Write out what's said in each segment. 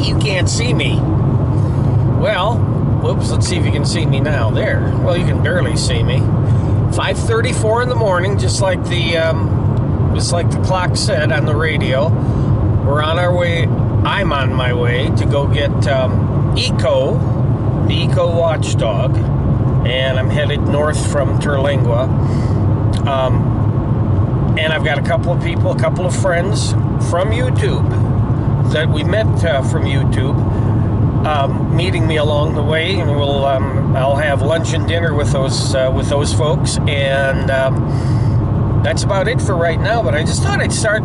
you can't see me. Well, whoops, let's see if you can see me now. There. Well, you can barely see me. 5:34 in the morning, just like the clock said on the radio. We're on our way. I'm on my way to go get Eco, the Eco Watchdog, and I'm headed north from Terlingua. And I've got a couple of friends from YouTube that we met from YouTube, meeting me along the way, and I'll have lunch and dinner with those folks, and that's about it for right now. But I just thought I'd start.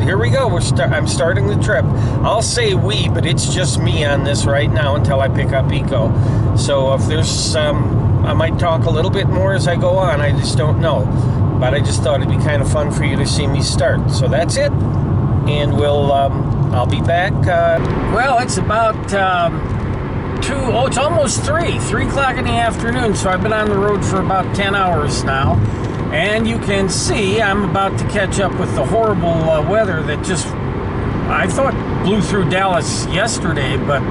Here we go. I'm starting the trip. I'll say we, but it's just me on this right now until I pick up Eco. So if there's I might talk a little bit more as I go on. I just don't know. But I just thought it'd be kind of fun for you to see me start. So that's it. And I'll be back. Well, it's about it's almost 3 o'clock in the afternoon. So I've been on the road for about 10 hours now. And you can see I'm about to catch up with the horrible weather that I thought blew through Dallas yesterday, but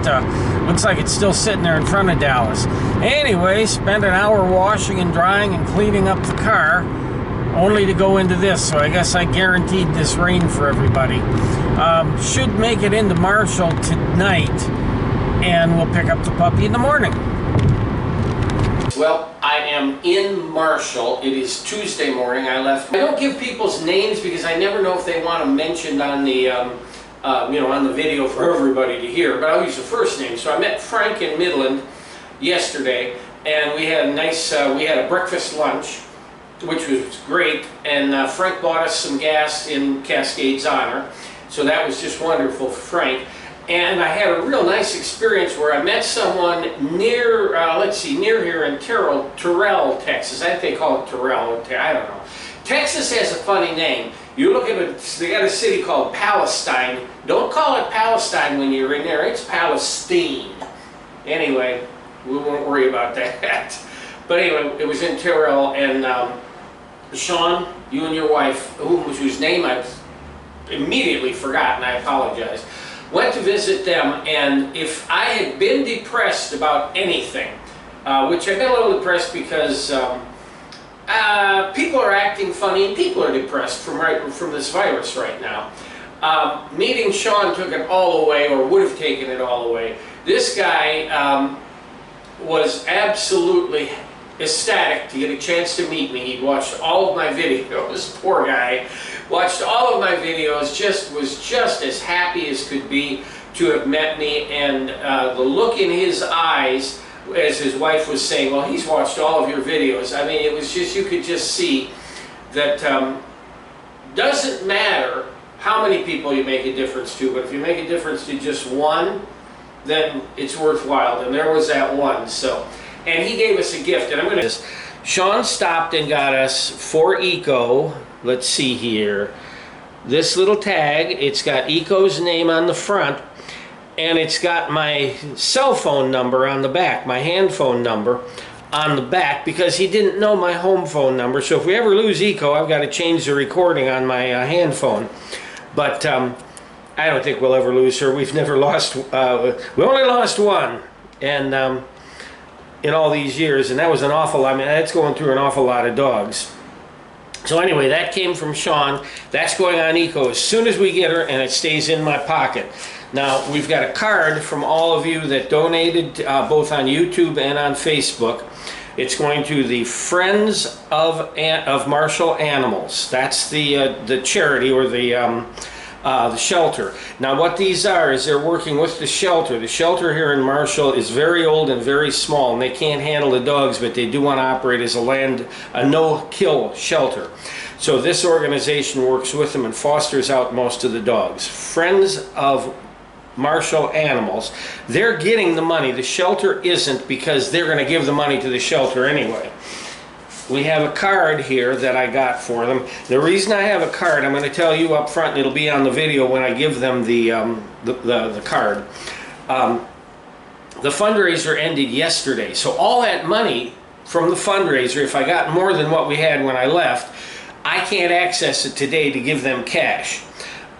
looks like it's still sitting there in front of Dallas. Anyway, spent an hour washing and drying and cleaning up the car, only to go into this. So I guess I guaranteed this rain for everybody. Should make it into Marshall tonight, and we'll pick up the puppy in the morning. Well, I am in Marshall. It is Tuesday morning. I don't give people's names because I never know if they want them mentioned on the on the video for everybody to hear, but I'll use the first name. So I met Frank in Midland yesterday, and we had a breakfast lunch, which was great, and Frank bought us some gas in Cascade's honor, so that was just wonderful for Frank. And I had a real nice experience where I met someone near here in Terrell, Texas. I think they call it Terrell. I don't know. Texas has a funny name. You look at it, they got a city called Palestine. Don't call it Palestine when you're in there. It's Palestine. Anyway, we won't worry about that. But anyway, it was in Terrell, and Sean, you and your wife, whose name I've immediately forgotten, I apologize, went to visit them. And if I had been depressed about anything, which I've been a little depressed because people are acting funny and people are depressed from this virus right now. Meeting Sean took it all away, or would have taken it all away. This guy was absolutely ecstatic to get a chance to meet me. He'd watched all of my videos. Poor guy. Watched all of my videos, was just as happy as could be to have met me, and the look in his eyes as his wife was saying, well, he's watched all of your videos. I mean, it was just, you could just see that doesn't matter how many people you make a difference to, but if you make a difference to just one, then it's worthwhile. And there was that one. So, and he gave us a gift, and I'm going to... Sean stopped and got us for Eco. Let's see here. This little tag, it's got Eco's name on the front, and it's got my cell phone number on the back, my hand phone number on the back, because he didn't know my home phone number. So if we ever lose Eco, I've got to change the recording on my hand phone. But I don't think we'll ever lose her. We've never lost, we only lost one, and in all these years, and that was an awful, I mean, that's going through an awful lot of dogs. So anyway, that came from Sean. That's going on Eco as soon as we get her, and it stays in my pocket. Now, we've got a card from all of you that donated, both on YouTube and on Facebook. It's going to the Friends of Marshall Animals. That's the charity, or the shelter. Now, what these are is they're working with the shelter. The shelter here in Marshall is very old and very small, and they can't handle the dogs, but they do want to operate as a no-kill shelter. So this organization works with them and fosters out most of the dogs. Friends of Marshall Animals. They're getting the money. The shelter isn't, because they're going to give the money to the shelter anyway. We have a card here that I got for them. The reason I have a card, I'm going to tell you up front, and it'll be on the video when I give them the card. The fundraiser ended yesterday, so all that money from the fundraiser, if I got more than what we had when I left, I can't access it today to give them cash.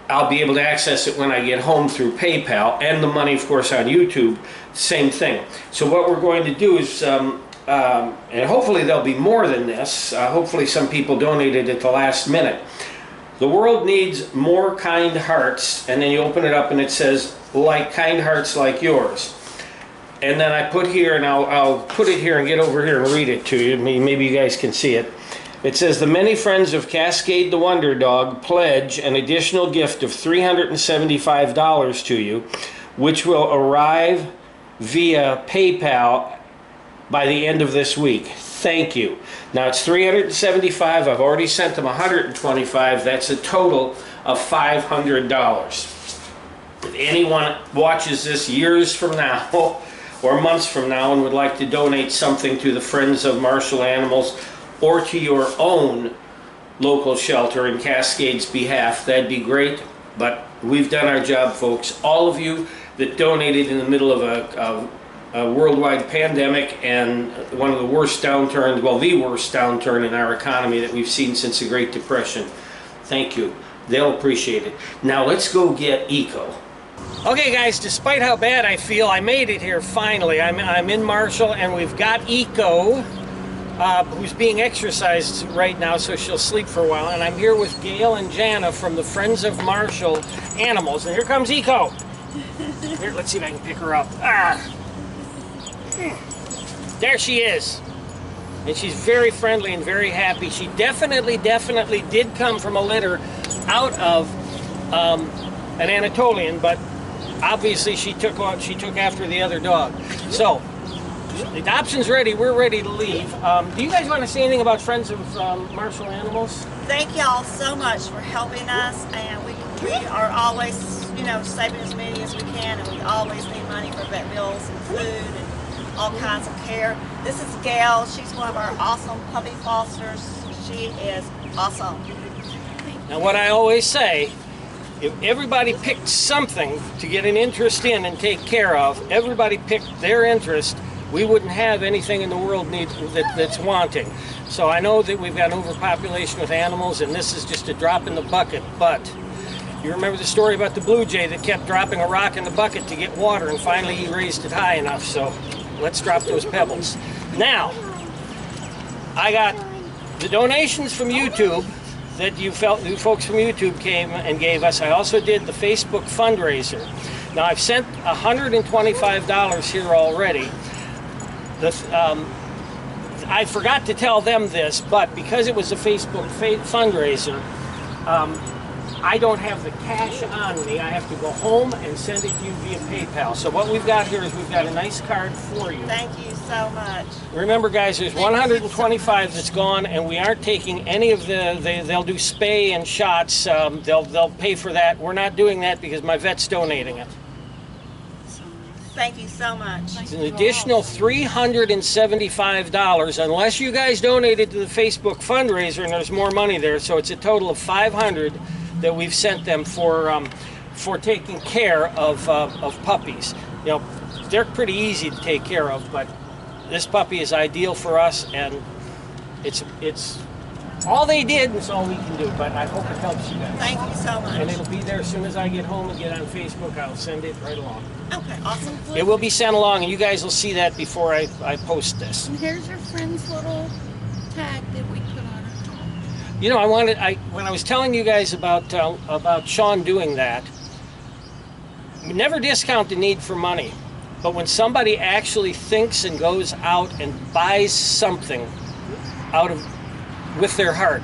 I'll be able to access it when I get home through PayPal, and the money, of course, on YouTube, same thing. So what we're going to do is, and hopefully there'll be more than this, hopefully some people donated at the last minute. The world needs more kind hearts, and then you open it up and it says, like kind hearts like yours. And then I put here, and I'll put it here and get over here and read it to you. Maybe you guys can see it. It says, the many friends of Cascade the Wonder Dog pledge an additional gift of $375 to you, which will arrive via PayPal by the end of this week. Thank you. Now it's $375. I've already sent them $125. That's a total of $500. If anyone watches this years from now or months from now and would like to donate something to the Friends of Marshall Animals or to your own local shelter in Cascade's behalf, that'd be great. But we've done our job, folks. All of you that donated in the middle of a worldwide pandemic and one of the worst downturns, well, the worst downturn in our economy that we've seen since the Great Depression. Thank you. They'll appreciate it. Now let's go get Eco. Okay guys, despite how bad I feel, I made it here finally. I'm in Marshall, and we've got Eco, who's being exercised right now, so she'll sleep for a while. And I'm here with Gail and Jana from the Friends of Marshall Animals. And here comes Eco. Here, let's see if I can pick her up. There she is. And she's very friendly and very happy. She definitely did come from a litter out of an Anatolian, but obviously she took after the other dog. So the adoption's ready. We're ready to leave. Do you guys want to say anything about Friends of Marshall Animals? Thank y'all so much for helping us, and we are always, saving as many as we can, and we always need money for vet bills and food and all kinds of care. This is Gail. She's one of our awesome puppy fosters. She is awesome. Now, what I always say, if everybody picked something to get an interest in and take care of, everybody picked their interest, we wouldn't have anything in the world that's wanting. So I know that we've got an overpopulation with animals, and this is just a drop in the bucket, but you remember the story about the blue jay that kept dropping a rock in the bucket to get water, and finally he raised it high enough, so let's drop those pebbles. Now, I got the donations from YouTube that you folks from YouTube came and gave us. I also did the Facebook fundraiser. Now I've sent $125 here already. I forgot to tell them this, but because it was a Facebook fundraiser, I don't have the cash on me. I have to go home and send it to you via PayPal. So what we've got here is we've got a nice card for you. Thank you so much. Remember, guys, there's 125 that's gone, and we aren't taking any of they'll do spay and shots. They'll pay for that. We're not doing that because my vet's donating it. Thank you so much. It's an additional $375 unless you guys donated to the Facebook fundraiser, and there's more money there. So it's a total of $500 that we've sent them for taking care of puppies. They're pretty easy to take care of, but this puppy is ideal for us, and it's all they did, and it's all we can do. But I hope it helps you guys. Thank you so much. And it'll be there as soon as I get home and get on Facebook. I'll send it right along. Okay, awesome. It will be sent along, and you guys will see that before I post this. And here's your friend's little tag that we put on her. When I was telling you guys about Sean doing that, we never discount the need for money. But when somebody actually thinks and goes out and buys something with their heart,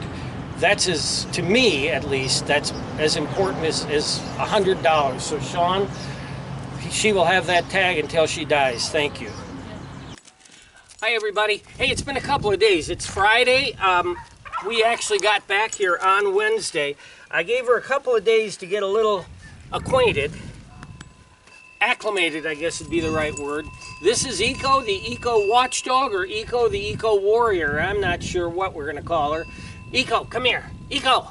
that's to me at least, that's as important as $100. So Sean, she will have that tag until she dies. Thank you. Hi everybody. Hey, it's been a couple of days. It's Friday. We actually got back here on Wednesday. I gave her a couple of days to get a little acclimated, I guess would be the right word. This is Eco, the Eco Watchdog, or Eco, the Eco Warrior. I'm not sure what we're going to call her. Eco, come here. Eco!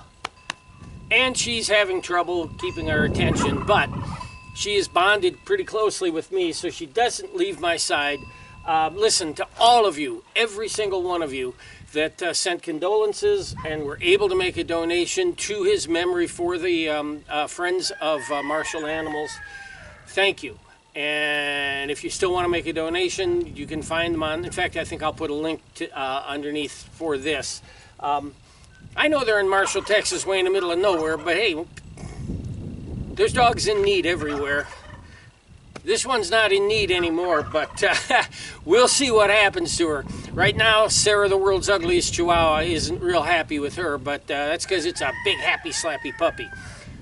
And she's having trouble keeping her attention, but she is bonded pretty closely with me, so she doesn't leave my side. Listen, to all of you, every single one of you, that sent condolences and were able to make a donation to his memory for the Friends of Marshall Animals. Thank you. And if you still want to make a donation, you can find them on, in fact, I think I'll put a link to, underneath for this. I know they're in Marshall, Texas, way in the middle of nowhere, but hey, there's dogs in need everywhere. This one's not in need anymore, but we'll see what happens to her. Right now, Sarah, the world's ugliest Chihuahua, isn't real happy with her, but that's because it's a big, happy, slappy puppy.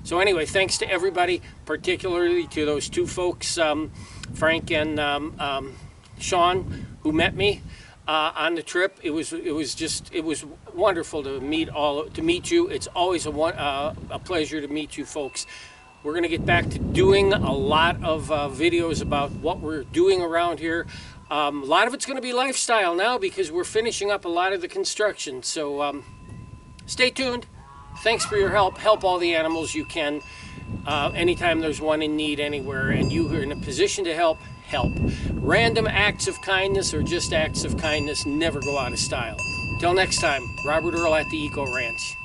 So anyway, thanks to everybody, particularly to those two folks, Frank and Sean, who met me on the trip. It was wonderful to meet you. It's always a pleasure to meet you folks. We're going to get back to doing a lot of videos about what we're doing around here. A lot of it's going to be lifestyle now because we're finishing up a lot of the construction. So stay tuned. Thanks for your help. Help all the animals you can. Anytime there's one in need anywhere and you are in a position to help, help. Random acts of kindness or just acts of kindness never go out of style. Till next time, Robert Earl at the Eco Ranch.